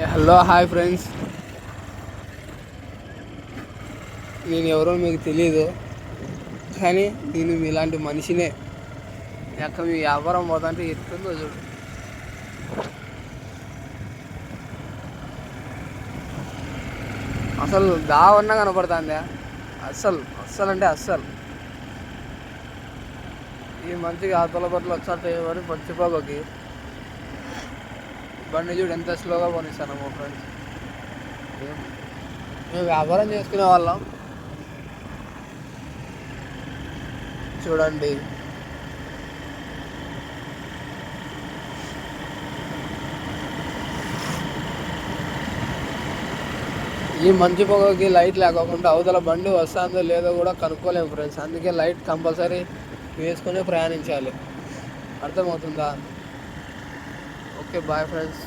Hello hi friends, నేను ఎవరో మీకు తెలియదు, కానీ నేను మీలాంటి మనిషినే. ఎక్కడ మీ వ్యాపారం పోతుంటే ఎట్టుందో చూడు. అసలు దావన్నా కనపడుతుందా? అస్సలు అంటే అస్సలు. ఈ మంచిగా ఆతల బట్టలు వచ్చాటే ఎవరు పచ్చిపోగకి బండి చూడు ఎంత స్లోగా పోనిస్తాను మా ఫ్రెండ్స్. మేము వ్యాపారం చేసుకునే వాళ్ళం చూడండి. ఈ మంచి పొగకి లైట్ లేకోకుండా అవతల బండి వస్తుందో లేదో కూడా కనుక్కోలేము ఫ్రెండ్స్. అందుకే లైట్ కంపల్సరీ వేసుకొని ప్రయాణించాలి. అర్థమవుతుందా? Okay, bye friends.